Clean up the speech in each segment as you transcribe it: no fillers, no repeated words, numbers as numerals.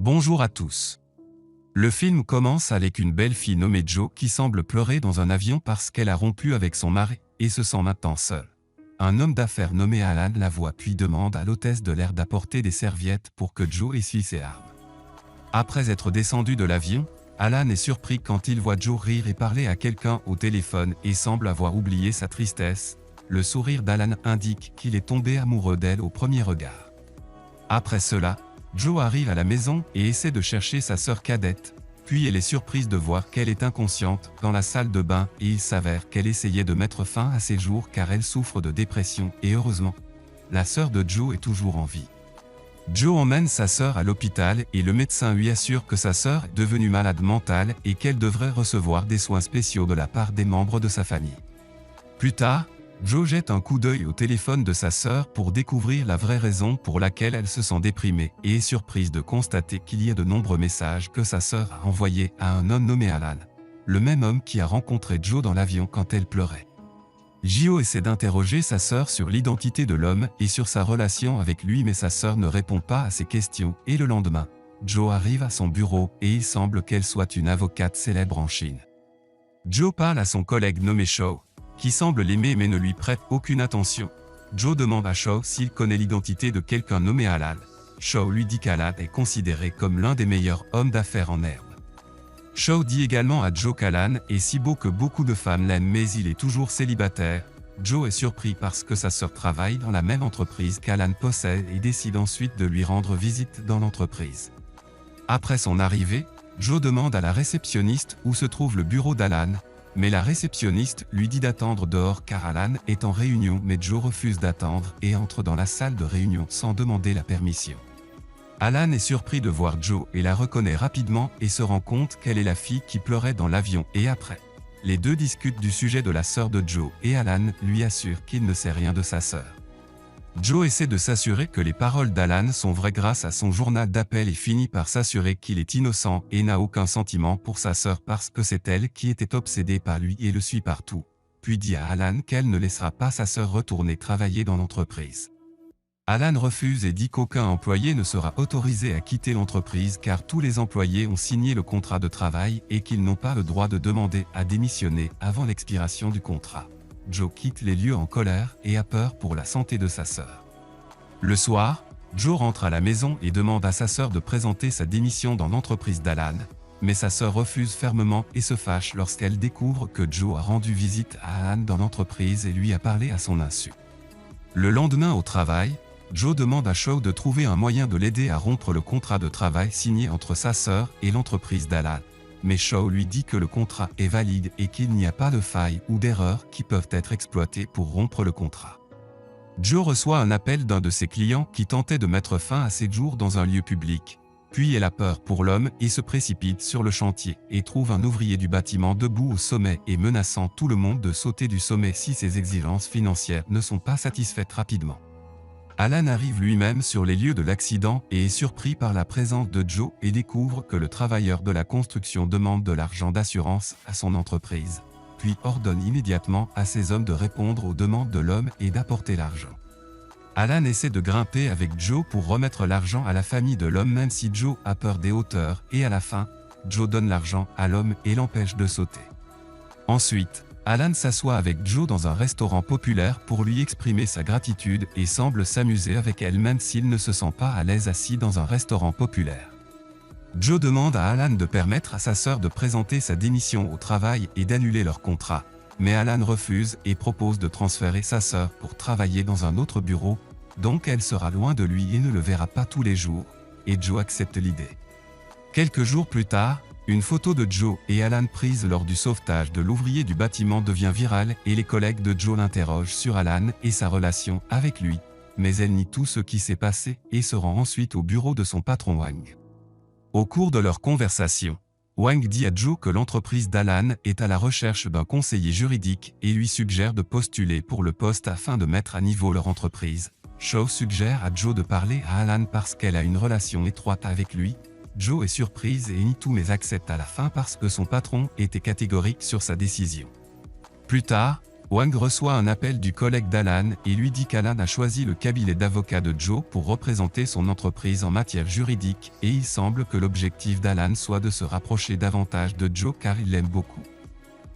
Bonjour à tous. Le film commence avec une belle fille nommée Jo qui semble pleurer dans un avion parce qu'elle a rompu avec son mari et se sent maintenant seule. Un homme d'affaires nommé Alan la voit puis demande à l'hôtesse de l'air d'apporter des serviettes pour que Jo essuie ses larmes. Après être descendu de l'avion, Alan est surpris quand il voit Jo rire et parler à quelqu'un au téléphone et semble avoir oublié sa tristesse. Le sourire d'Alan indique qu'il est tombé amoureux d'elle au premier regard. Après cela, Jo arrive à la maison et essaie de chercher sa sœur cadette, puis elle est surprise de voir qu'elle est inconsciente dans la salle de bain et il s'avère qu'elle essayait de mettre fin à ses jours car elle souffre de dépression et heureusement, la sœur de Jo est toujours en vie. Jo emmène sa sœur à l'hôpital et le médecin lui assure que sa sœur est devenue malade mentale et qu'elle devrait recevoir des soins spéciaux de la part des membres de sa famille. Plus tard, Jo jette un coup d'œil au téléphone de sa sœur pour découvrir la vraie raison pour laquelle elle se sent déprimée et est surprise de constater qu'il y a de nombreux messages que sa sœur a envoyés à un homme nommé Alan, le même homme qui a rencontré Jo dans l'avion quand elle pleurait. Jo essaie d'interroger sa sœur sur l'identité de l'homme et sur sa relation avec lui mais sa sœur ne répond pas à ses questions et le lendemain, Jo arrive à son bureau et il semble qu'elle soit une avocate célèbre en Chine. Jo parle à son collègue nommé Shou, qui semble l'aimer mais ne lui prête aucune attention. Jo demande à Shou s'il connaît l'identité de quelqu'un nommé Alan. Shou lui dit qu'Alan est considéré comme l'un des meilleurs hommes d'affaires en herbe. Shou dit également à Jo qu'Alan est si beau que beaucoup de femmes l'aiment mais il est toujours célibataire. Jo est surpris parce que sa sœur travaille dans la même entreprise qu'Alan possède et décide ensuite de lui rendre visite dans l'entreprise. Après son arrivée, Jo demande à la réceptionniste où se trouve le bureau d'Alan, mais la réceptionniste lui dit d'attendre dehors car Alan est en réunion mais Jo refuse d'attendre et entre dans la salle de réunion sans demander la permission. Alan est surpris de voir Jo et la reconnaît rapidement et se rend compte qu'elle est la fille qui pleurait dans l'avion et après. Les deux discutent du sujet de la sœur de Jo et Alan lui assure qu'il ne sait rien de sa sœur. Jo essaie de s'assurer que les paroles d'Alan sont vraies grâce à son journal d'appel et finit par s'assurer qu'il est innocent et n'a aucun sentiment pour sa sœur parce que c'est elle qui était obsédée par lui et le suit partout. Puis dit à Alan qu'elle ne laissera pas sa sœur retourner travailler dans l'entreprise. Alan refuse et dit qu'aucun employé ne sera autorisé à quitter l'entreprise car tous les employés ont signé le contrat de travail et qu'ils n'ont pas le droit de demander à démissionner avant l'expiration du contrat. Jo quitte les lieux en colère et a peur pour la santé de sa sœur. Le soir, Jo rentre à la maison et demande à sa sœur de présenter sa démission dans l'entreprise d'Alan, mais sa sœur refuse fermement et se fâche lorsqu'elle découvre que Jo a rendu visite à Alan dans l'entreprise et lui a parlé à son insu. Le lendemain au travail, Jo demande à Shou de trouver un moyen de l'aider à rompre le contrat de travail signé entre sa sœur et l'entreprise d'Alan. Mais Shou lui dit que le contrat est valide et qu'il n'y a pas de failles ou d'erreurs qui peuvent être exploitées pour rompre le contrat. Jo reçoit un appel d'un de ses clients qui tentait de mettre fin à ses jours dans un lieu public. Puis elle a peur pour l'homme et se précipite sur le chantier et trouve un ouvrier du bâtiment debout au sommet et menaçant tout le monde de sauter du sommet si ses exigences financières ne sont pas satisfaites rapidement. Alan arrive lui-même sur les lieux de l'accident et est surpris par la présence de Jo et découvre que le travailleur de la construction demande de l'argent d'assurance à son entreprise, puis ordonne immédiatement à ses hommes de répondre aux demandes de l'homme et d'apporter l'argent. Alan essaie de grimper avec Jo pour remettre l'argent à la famille de l'homme même si Jo a peur des hauteurs et à la fin, Jo donne l'argent à l'homme et l'empêche de sauter. Ensuite, Alan s'assoit avec Jo dans un restaurant populaire pour lui exprimer sa gratitude et semble s'amuser avec elle même s'il ne se sent pas à l'aise assis dans un restaurant populaire. Jo demande à Alan de permettre à sa sœur de présenter sa démission au travail et d'annuler leur contrat, mais Alan refuse et propose de transférer sa sœur pour travailler dans un autre bureau, donc elle sera loin de lui et ne le verra pas tous les jours, et Jo accepte l'idée. Quelques jours plus tard, une photo de Jo et Alan prise lors du sauvetage de l'ouvrier du bâtiment devient virale et les collègues de Jo l'interrogent sur Alan et sa relation avec lui, mais elle nie tout ce qui s'est passé et se rend ensuite au bureau de son patron Wang. Au cours de leur conversation, Wang dit à Jo que l'entreprise d'Alan est à la recherche d'un conseiller juridique et lui suggère de postuler pour le poste afin de mettre à niveau leur entreprise. Shou suggère à Jo de parler à Alan parce qu'elle a une relation étroite avec lui. Jo est surprise et nie tout mais accepte à la fin parce que son patron était catégorique sur sa décision. Plus tard, Wang reçoit un appel du collègue d'Alan et lui dit qu'Alan a choisi le cabinet d'avocats de Joe pour représenter son entreprise en matière juridique et il semble que l'objectif d'Alan soit de se rapprocher davantage de Joe car il l'aime beaucoup.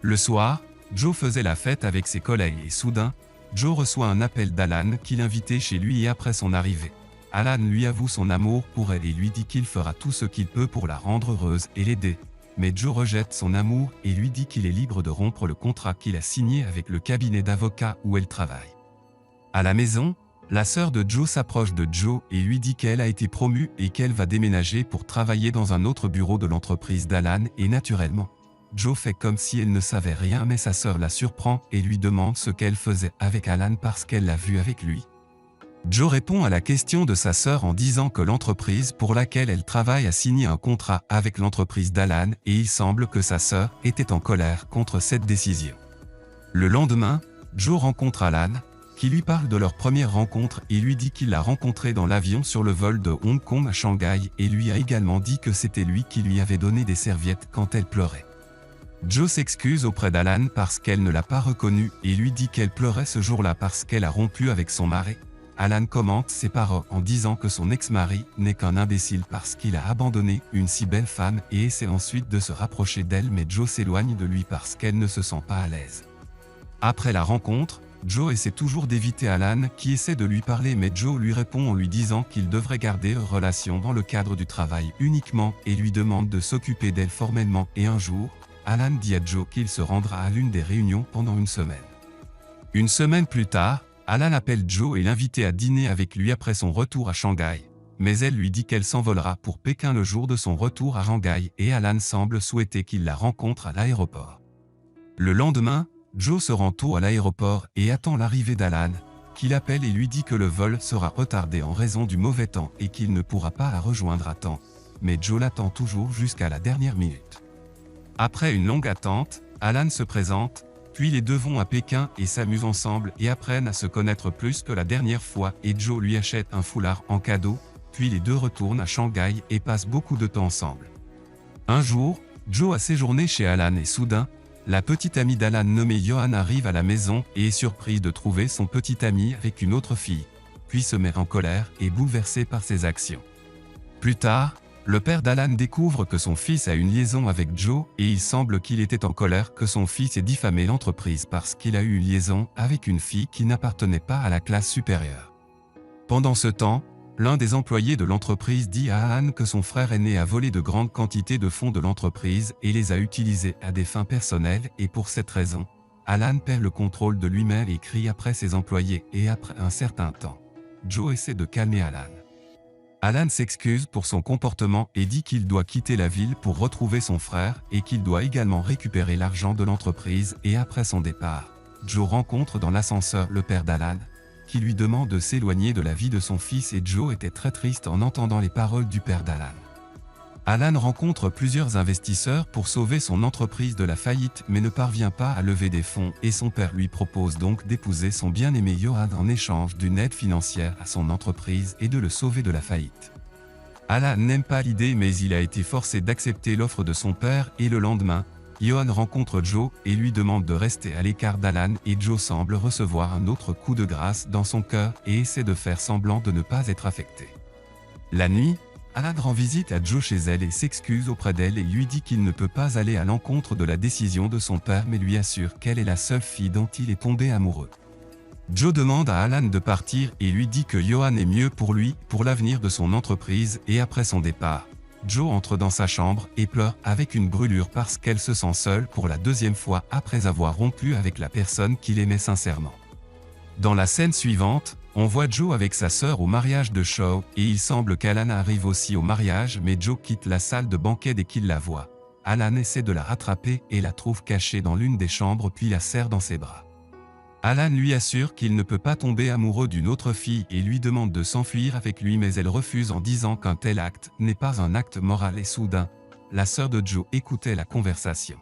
Le soir, Joe faisait la fête avec ses collègues et soudain, Joe reçoit un appel d'Alan qui l'invitait chez lui et après son arrivée. Alan lui avoue son amour pour elle et lui dit qu'il fera tout ce qu'il peut pour la rendre heureuse et l'aider. Mais Joe rejette son amour et lui dit qu'il est libre de rompre le contrat qu'il a signé avec le cabinet d'avocats où elle travaille. À la maison, la sœur de Joe s'approche de Joe et lui dit qu'elle a été promue et qu'elle va déménager pour travailler dans un autre bureau de l'entreprise d'Alan et naturellement, Joe fait comme si elle ne savait rien mais sa sœur la surprend et lui demande ce qu'elle faisait avec Alan parce qu'elle l'a vu avec lui. Joe répond à la question de sa sœur en disant que l'entreprise pour laquelle elle travaille a signé un contrat avec l'entreprise d'Alan et il semble que sa sœur était en colère contre cette décision. Le lendemain, Joe rencontre Alan, qui lui parle de leur première rencontre et lui dit qu'il l'a rencontré dans l'avion sur le vol de Hong Kong à Shanghai et lui a également dit que c'était lui qui lui avait donné des serviettes quand elle pleurait. Joe s'excuse auprès d'Alan parce qu'elle ne l'a pas reconnu et lui dit qu'elle pleurait ce jour-là parce qu'elle a rompu avec son mari. Alan commente ses paroles en disant que son ex-mari n'est qu'un imbécile parce qu'il a abandonné une si belle femme et essaie ensuite de se rapprocher d'elle mais Joe s'éloigne de lui parce qu'elle ne se sent pas à l'aise. Après la rencontre, Joe essaie toujours d'éviter Alan qui essaie de lui parler mais Joe lui répond en lui disant qu'il devrait garder leur relation dans le cadre du travail uniquement et lui demande de s'occuper d'elle formellement et un jour, Alan dit à Joe qu'il se rendra à l'une des réunions pendant une semaine. Une semaine plus tard, Alan appelle Joe et l'invite à dîner avec lui après son retour à Shanghai, mais elle lui dit qu'elle s'envolera pour Pékin le jour de son retour à Shanghai et Alan semble souhaiter qu'il la rencontre à l'aéroport. Le lendemain, Joe se rend tôt à l'aéroport et attend l'arrivée d'Alan, qui l'appelle et lui dit que le vol sera retardé en raison du mauvais temps et qu'il ne pourra pas la rejoindre à temps, mais Joe l'attend toujours jusqu'à la dernière minute. Après une longue attente, Alan se présente, puis les deux vont à Pékin et s'amusent ensemble et apprennent à se connaître plus que la dernière fois et Joe lui achète un foulard en cadeau, puis les deux retournent à Shanghai et passent beaucoup de temps ensemble. Un jour, Joe a séjourné chez Alan et soudain, la petite amie d'Alan nommée Johan arrive à la maison et est surprise de trouver son petit ami avec une autre fille, puis se met en colère et bouleversé par ses actions. Plus tard, le père d'Alan découvre que son fils a une liaison avec Joe et il semble qu'il était en colère que son fils ait diffamé l'entreprise parce qu'il a eu une liaison avec une fille qui n'appartenait pas à la classe supérieure. Pendant ce temps, l'un des employés de l'entreprise dit à Alan que son frère aîné a volé de grandes quantités de fonds de l'entreprise et les a utilisés à des fins personnelles et pour cette raison, Alan perd le contrôle de lui-même et crie après ses employés et après un certain temps, Joe essaie de calmer Alan. Alan s'excuse pour son comportement et dit qu'il doit quitter la ville pour retrouver son frère et qu'il doit également récupérer l'argent de l'entreprise et après son départ, Joe rencontre dans l'ascenseur le père d'Alan, qui lui demande de s'éloigner de la vie de son fils et Joe était très triste en entendant les paroles du père d'Alan. Alan rencontre plusieurs investisseurs pour sauver son entreprise de la faillite mais ne parvient pas à lever des fonds et son père lui propose donc d'épouser son bien-aimé Johan en échange d'une aide financière à son entreprise et de le sauver de la faillite. Alan n'aime pas l'idée mais il a été forcé d'accepter l'offre de son père et le lendemain, Johan rencontre Joe et lui demande de rester à l'écart d'Alan et Joe semble recevoir un autre coup de grâce dans son cœur et essaie de faire semblant de ne pas être affecté. La nuit, Alan rend visite à Joe chez elle et s'excuse auprès d'elle et lui dit qu'il ne peut pas aller à l'encontre de la décision de son père mais lui assure qu'elle est la seule fille dont il est tombé amoureux. Joe demande à Alan de partir et lui dit que Johan est mieux pour lui, pour l'avenir de son entreprise et après son départ, Joe entre dans sa chambre et pleure avec une brûlure parce qu'elle se sent seule pour la deuxième fois après avoir rompu avec la personne qu'il aimait sincèrement. Dans la scène suivante, on voit Joe avec sa sœur au mariage de Shaw et il semble qu'Alan arrive aussi au mariage mais Joe quitte la salle de banquet dès qu'il la voit. Alan essaie de la rattraper et la trouve cachée dans l'une des chambres puis la serre dans ses bras. Alan lui assure qu'il ne peut pas tomber amoureux d'une autre fille et lui demande de s'enfuir avec lui mais elle refuse en disant qu'un tel acte n'est pas un acte moral et soudain, la sœur de Joe écoutait la conversation.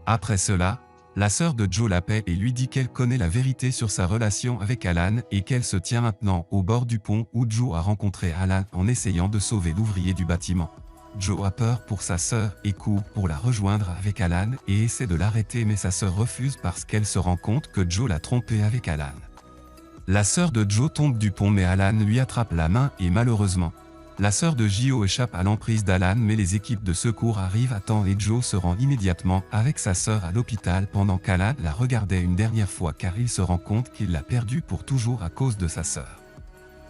Après cela, la sœur de Joe l'appelle et lui dit qu'elle connaît la vérité sur sa relation avec Alan et qu'elle se tient maintenant au bord du pont où Joe a rencontré Alan en essayant de sauver l'ouvrier du bâtiment. Joe a peur pour sa sœur et court pour la rejoindre avec Alan et essaie de l'arrêter, mais sa sœur refuse parce qu'elle se rend compte que Joe l'a trompé avec Alan. La sœur de Joe tombe du pont, mais Alan lui attrape la main et malheureusement, la sœur de Jo échappe à l'emprise d'Alan, mais les équipes de secours arrivent à temps et Joe se rend immédiatement avec sa sœur à l'hôpital pendant qu'Alan la regardait une dernière fois, car il se rend compte qu'il l'a perdue pour toujours à cause de sa sœur.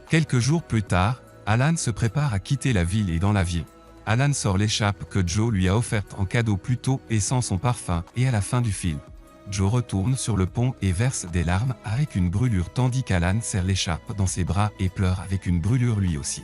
Quelques jours plus tard, Alan se prépare à quitter la ville et dans l'avion, Alan sort l'écharpe que Joe lui a offerte en cadeau plus tôt et sent son parfum, et à la fin du film, Joe retourne sur le pont et verse des larmes avec une brûlure, tandis qu'Alan serre l'écharpe dans ses bras et pleure avec une brûlure lui aussi.